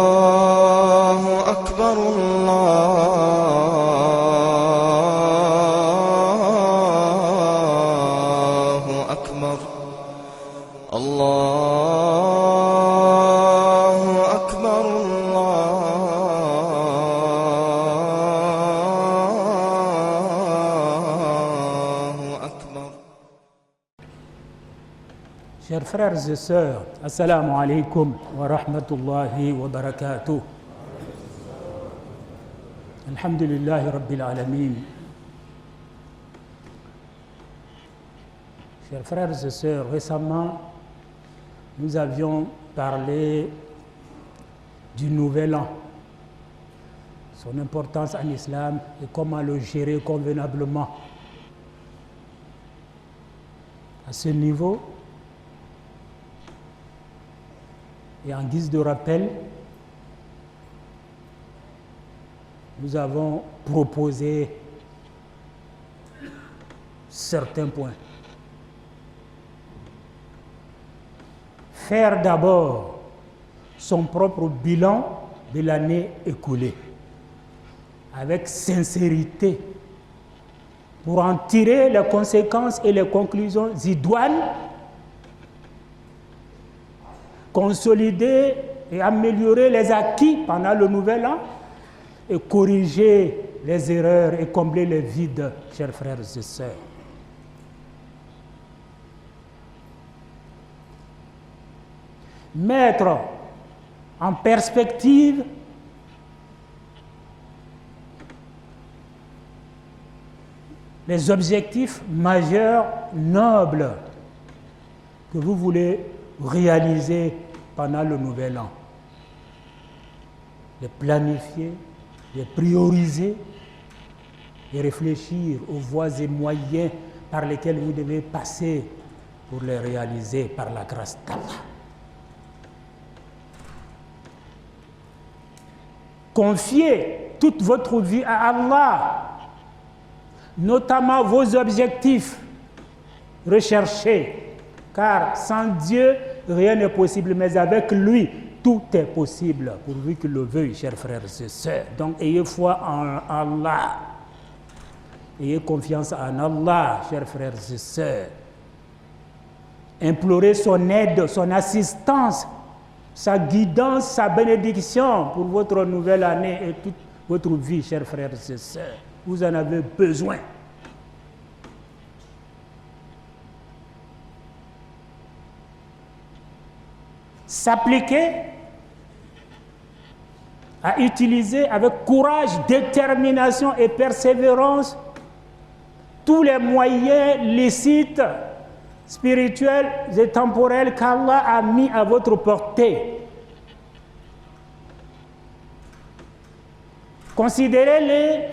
الله أكبر الله أكبر الله أكبر الله أكبر. Chers frères et sœurs, assalamu alaikum wa rahmatullahi wa barakatuh. Alhamdulillahi rabbil alamin. Chers frères et sœurs, récemment, nous avions parlé du nouvel an, son importance en islam et comment le gérer convenablement. À ce niveau, et en guise de rappel, nous avons proposé certains points. Faire d'abord son propre bilan de l'année écoulée, avec sincérité, pour en tirer les conséquences et les conclusions idoines, consolider et améliorer les acquis pendant le nouvel an et corriger les erreurs et combler les vides, chers frères et sœurs. Mettre en perspective les objectifs majeurs, nobles, que vous voulez réaliser pendant le nouvel an. Les planifier, les prioriser et réfléchir aux voies et moyens par lesquels vous devez passer pour les réaliser par la grâce d'Allah. Confiez toute votre vie à Allah, notamment vos objectifs recherchés, car sans Dieu, rien n'est possible, mais avec lui, tout est possible, pourvu qu'il le veuille, chers frères et sœurs. Donc, ayez foi en Allah. Ayez confiance en Allah, chers frères et sœurs. Implorez son aide, son assistance, sa guidance, sa bénédiction pour votre nouvelle année et toute votre vie, chers frères et sœurs. Vous en avez besoin. S'appliquer à utiliser avec courage, détermination et persévérance tous les moyens licites, spirituels et temporels qu'Allah a mis à votre portée. Considérez-les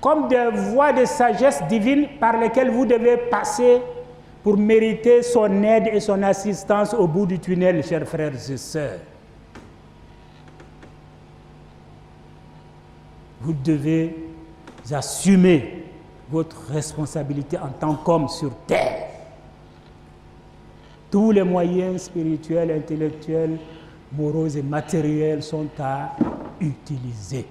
comme des voies de sagesse divine par lesquelles vous devez passer pour mériter son aide et son assistance au bout du tunnel, chers frères et sœurs. Vous devez assumer votre responsabilité en tant qu'homme sur terre. Tous les moyens spirituels, intellectuels, moraux et matériels sont à utiliser,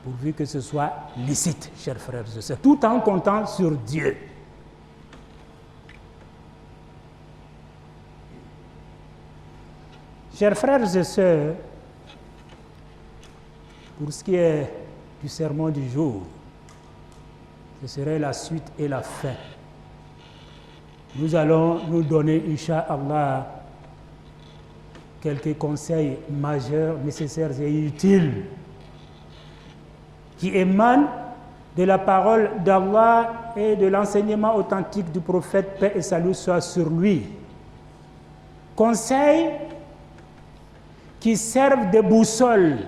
pourvu que ce soit licite, chers frères et sœurs, tout en comptant sur Dieu. Chers frères et sœurs, pour ce qui est du sermon du jour, ce serait la suite et la fin. Nous allons nous donner, Inch'Allah, quelques conseils majeurs, nécessaires et utiles qui émanent de la parole d'Allah et de l'enseignement authentique du prophète, paix et salut soit sur lui. Conseils qui servent de boussole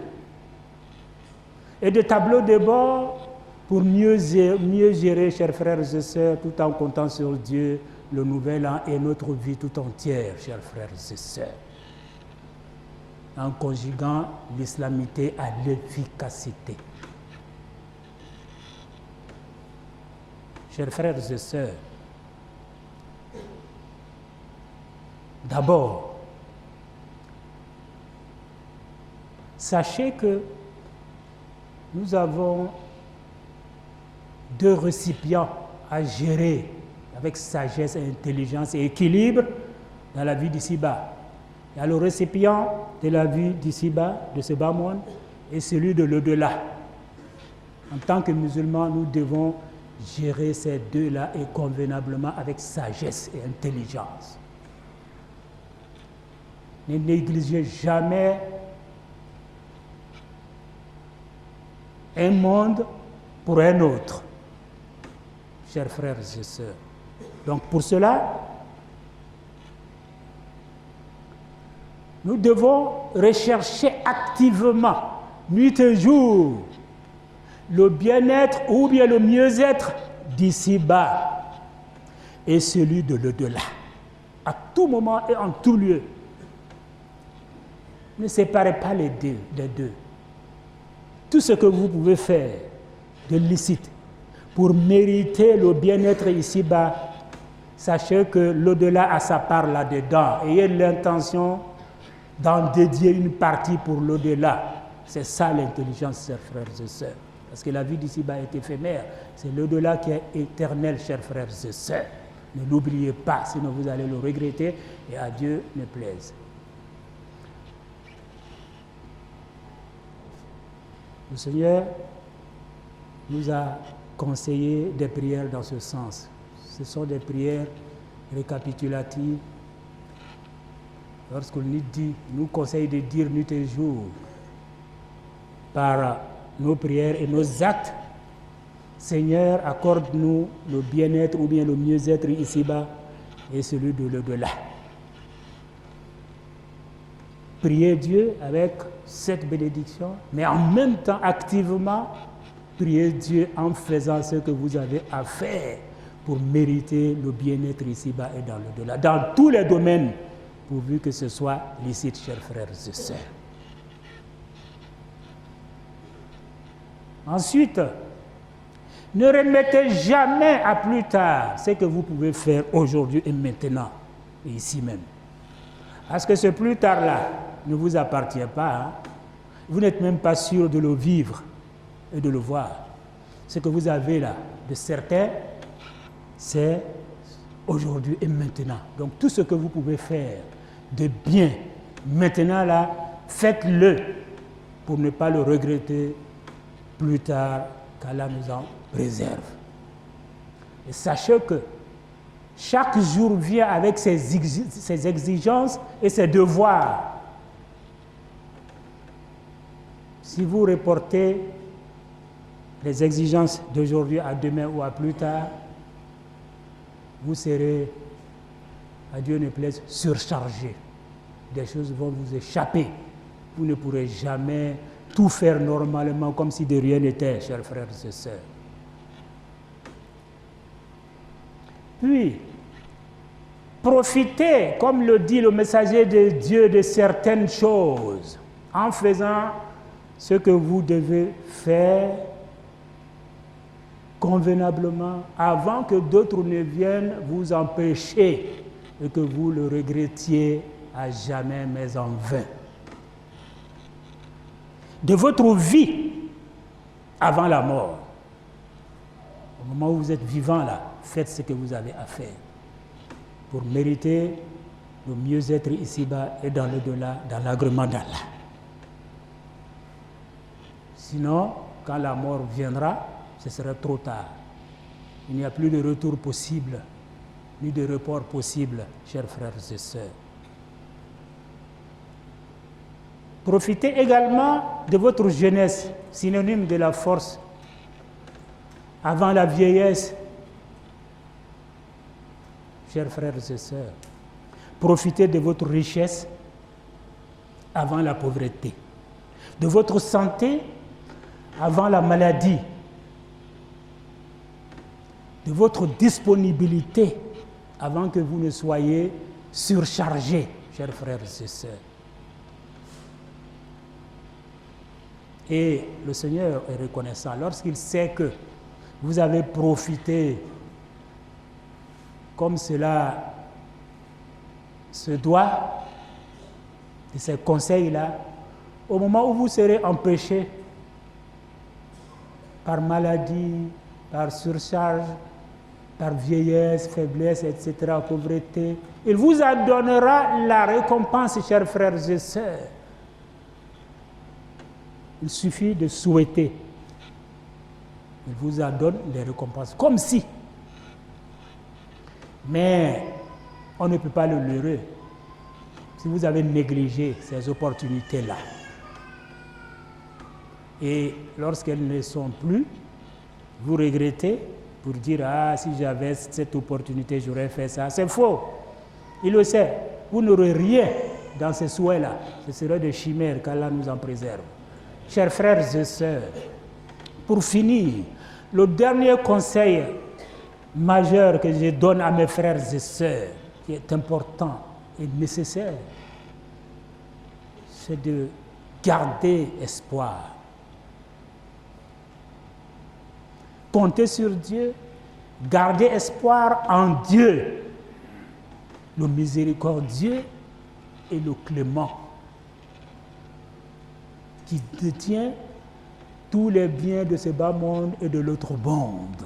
et de tableau de bord pour mieux gérer, chers frères et sœurs, tout en comptant sur Dieu, le nouvel an et notre vie tout entière, chers frères et sœurs, en conjuguant l'islamité à l'efficacité. Chers frères et sœurs, D'abord, sachez que nous avons 2 récipients à gérer avec sagesse, intelligence et équilibre dans la vie d'ici-bas. Il y a le récipient de la vie d'ici-bas, de ce bas monde, et celui de l'au-delà. En tant que musulmans, nous devons gérer ces 2-là et convenablement avec sagesse et intelligence. Ne négligez jamais un monde pour un autre, chers frères et sœurs. Donc pour cela, nous devons rechercher activement, nuit et jour, le bien-être ou bien le mieux-être d'ici-bas et celui de l'au-delà, à tout moment et en tout lieu. Ne séparez pas les deux. Tout ce que vous pouvez faire de licite pour mériter le bien-être ici-bas, sachez que l'au-delà a sa part là-dedans. Ayez l'intention d'en dédier une partie pour l'au-delà. C'est ça l'intelligence, chers frères et sœurs. Parce que la vie d'ici-bas est éphémère. C'est l'au-delà qui est éternel, chers frères et sœurs. Ne l'oubliez pas, sinon vous allez le regretter et à Dieu ne plaise. Le Seigneur nous a conseillé des prières dans ce sens. Ce sont des prières récapitulatives. Lorsqu'on nous conseille de dire nuit et jour par nos prières et nos actes, Seigneur, accorde-nous le bien-être ou bien le mieux-être ici-bas et celui de l'au-delà. Priez Dieu avec cette bénédiction, mais en même temps activement, priez Dieu en faisant ce que vous avez à faire pour mériter le bien-être ici-bas et dans l'au-delà, dans tous les domaines, pourvu que ce soit licite, chers frères et sœurs. Ensuite, ne remettez jamais à plus tard ce que vous pouvez faire aujourd'hui et maintenant, et ici même. Parce que ce plus tard-là ne vous appartient pas. Hein? Vous n'êtes même pas sûr de le vivre et de le voir. Ce que vous avez là, de certain, c'est aujourd'hui et maintenant. Donc tout ce que vous pouvez faire de bien maintenant là, faites-le pour ne pas le regretter plus tard qu'Allah nous en préserve. Et sachez que chaque jour vient avec ses exigences et ses devoirs. Si vous reportez les exigences d'aujourd'hui à demain ou à plus tard, vous serez, à Dieu ne plaise, surchargé. Des choses vont vous échapper. Vous ne pourrez jamais tout faire normalement comme si de rien n'était, chers frères et sœurs. Puis, profitez, comme le dit le messager de Dieu, de certaines choses, en faisant ce que vous devez faire convenablement, avant que d'autres ne viennent vous empêcher et que vous le regrettiez à jamais, mais en vain. De votre vie avant la mort, au moment où vous êtes vivant là, faites ce que vous avez à faire pour mériter le mieux-être ici-bas et dans l'au-delà, dans l'agrément d'Allah. Sinon, quand la mort viendra, ce sera trop tard. Il n'y a plus de retour possible, ni de report possible, chers frères et sœurs. Profitez également de votre jeunesse, synonyme de la force, avant la vieillesse. Chers frères et sœurs, profitez de votre richesse avant la pauvreté, de votre santé avant la maladie, de votre disponibilité avant que vous ne soyez surchargés, chers frères et sœurs. Et le Seigneur est reconnaissant lorsqu'il sait que vous avez profité comme cela se doit de ces conseils-là au moment où vous serez empêché par maladie, par surcharge, par vieillesse, faiblesse, etc., pauvreté. Il vous en donnera la récompense, chers frères et sœurs. Il suffit de souhaiter. Il vous en donne les récompenses, comme si. Mais on ne peut pas le leurrer si vous avez négligé ces opportunités-là. Et lorsqu'elles ne sont plus, vous regrettez pour dire « Ah, si j'avais cette opportunité, j'aurais fait ça ». C'est faux. Il le sait. Vous n'aurez rien dans ces souhaits-là. Ce serait des chimères, qu'Allah nous en préserve. Chers frères et sœurs, pour finir, le dernier conseil majeur que je donne à mes frères et sœurs, qui est important et nécessaire, c'est de garder espoir. Comptez sur Dieu, gardez espoir en Dieu, le miséricordieux et le clément, qui détient tous les biens de ce bas monde et de l'autre monde.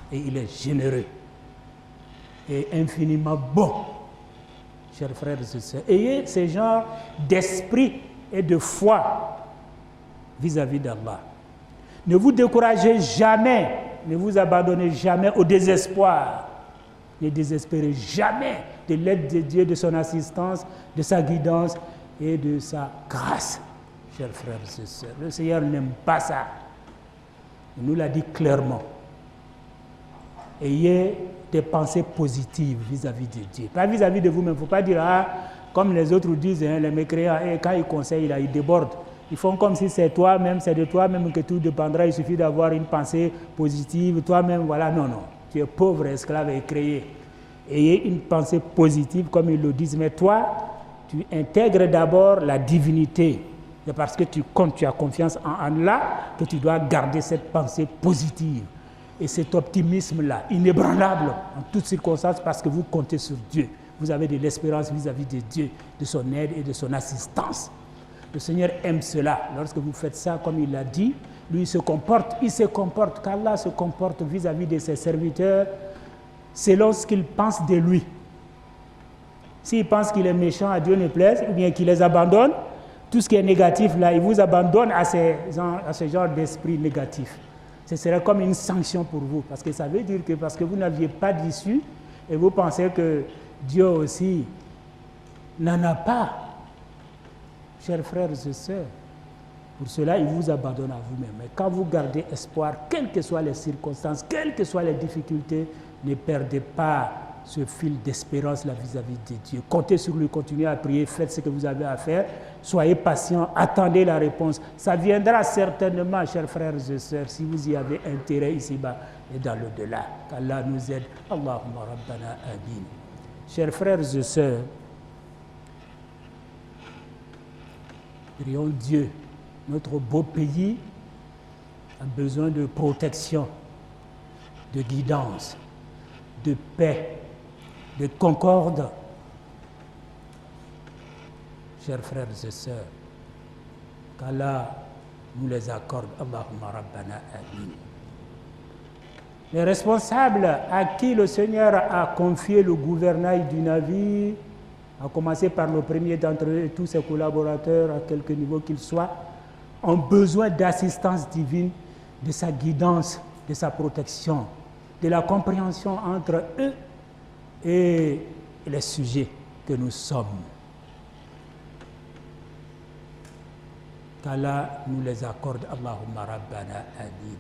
Et il est généreux et infiniment bon, chers frères et sœurs. Ayez ce genre d'esprit et de foi vis-à-vis d'Allah. Ne vous découragez jamais, ne vous abandonnez jamais au désespoir. Ne désespérez jamais de l'aide de Dieu, de son assistance, de sa guidance et de sa grâce, chers frères et sœurs. Le Seigneur n'aime pas ça. Il nous l'a dit clairement. Ayez des pensées positives vis-à-vis de Dieu. Pas vis-à-vis de vous-même. Il ne faut pas dire, ah, comme les autres disent, hein, les mécréants, quand ils conseillent, là, ils débordent. Ils font comme si c'est toi-même, c'est de toi-même que tout dépendra. Il suffit d'avoir une pensée positive. Toi-même, voilà. Non, non. Tu es pauvre, esclave et créé. Ayez une pensée positive, comme ils le disent. Mais toi, tu intègres d'abord la divinité. C'est parce que tu comptes, tu as confiance en Allah que tu dois garder cette pensée positive. Et cet optimisme-là, inébranlable en toutes circonstances, parce que vous comptez sur Dieu. Vous avez de l'espérance vis-à-vis de Dieu, de son aide et de son assistance. Le Seigneur aime cela. Lorsque vous faites ça, comme il l'a dit, lui il se comporte, qu'Allah se comporte vis-à-vis de ses serviteurs selon ce qu'il pense de lui. S'il pense qu'il est méchant, à Dieu ne plaise, ou bien qu'il les abandonne, tout ce qui est négatif là, il vous abandonne à ce genre d'esprit négatif. Ce serait comme une sanction pour vous, parce que ça veut dire que parce que vous n'aviez pas d'issue, et vous pensez que Dieu aussi n'en a pas. Chers frères et sœurs, pour cela, il vous abandonne à vous-même. Mais quand vous gardez espoir, quelles que soient les circonstances, quelles que soient les difficultés, ne perdez pas ce fil d'espérance là vis-à-vis de Dieu. Comptez sur lui, continuez à prier, faites ce que vous avez à faire, soyez patient, attendez la réponse. Ça viendra certainement, chers frères et sœurs, si vous y avez intérêt ici-bas et dans l'au-delà. Qu'Allah nous aide. Allahumma rabbana amin. Chers frères et sœurs, prions Dieu. Notre beau pays a besoin de protection, de guidance, de paix, de concorde. Chers frères et sœurs, qu'Allah nous les accorde. Allahumma rabbana amin. Les responsables à qui le Seigneur a confié le gouvernail du navire, à commencer par le premier d'entre eux et tous ses collaborateurs, à quelque niveau qu'ils soient, ont besoin d'assistance divine, de sa guidance, de sa protection, de la compréhension entre eux et les sujets que nous sommes. Qu'Allah nous les accorde. Allahumma rabbana amin.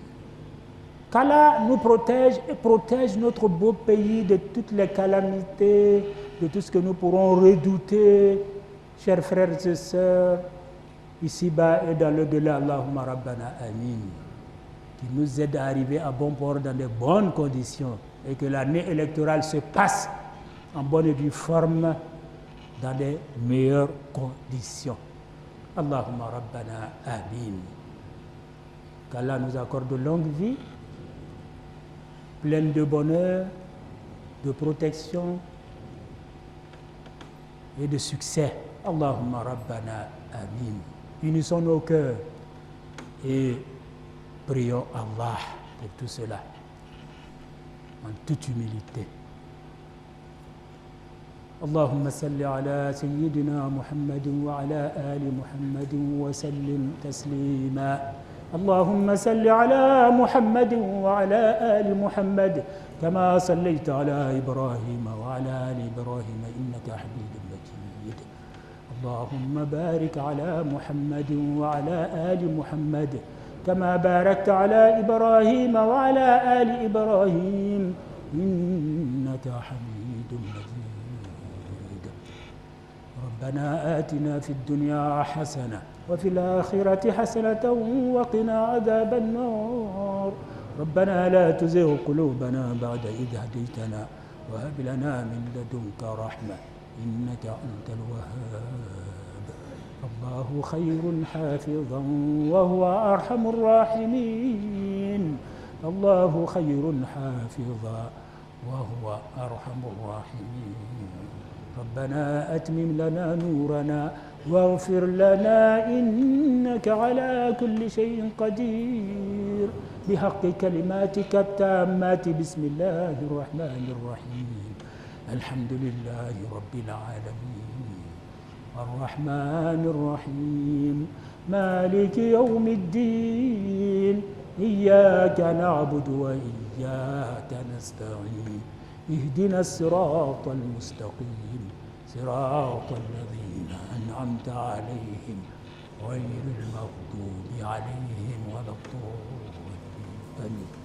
Qu'Allah nous protège et protège notre beau pays de toutes les calamités, de tout ce que nous pourrons redouter, chers frères et sœurs, ici-bas et dans l'au-delà. Allahumma rabbana amin. Qui nous aide à arriver à bon port dans de bonnes conditions et que l'année électorale se passe en bonne et due forme dans les meilleures conditions. Allahumma rabbana amin. Qu'Allah nous accorde de longue vie, pleine de bonheur, de protection et de succès. Allahumma Rabbana Amin. Unissons nos cœurs et prions Allah pour tout cela, en toute humilité. اللهم صل على سيدنا محمد وعلى آل محمد وسلم تسليما. اللهم صل على محمد وعلى آل محمد كما صليت على إبراهيم وعلى آل إبراهيم إنك حميد مجيد. اللهم بارك على محمد وعلى آل محمد كما باركت على إبراهيم وعلى آل إبراهيم إنك حميد مجيد. ربنا آتنا في الدنيا حسنة وفي الآخرة حسنة وقنا عذاب النار. ربنا لا تزغ قلوبنا بعد إذ هديتنا وهب لنا من لدنك رحمة إنك أنت الوهاب. الله خير حافظا وهو أرحم الراحمين. الله خير حافظا وهو أرحم الراحمين. ربنا أتمم لنا نورنا واغفر لنا إنك على كل شيء قدير. بحق كلماتك التامات بسم الله الرحمن الرحيم. الحمد لله رب العالمين الرحمن الرحيم مالك يوم الدين. إياك نعبد وإياك نستعين. اهدنا الصراط المستقيم صراط الذين أنعمت عليهم غير المغضوب عليهم ولا الضالين.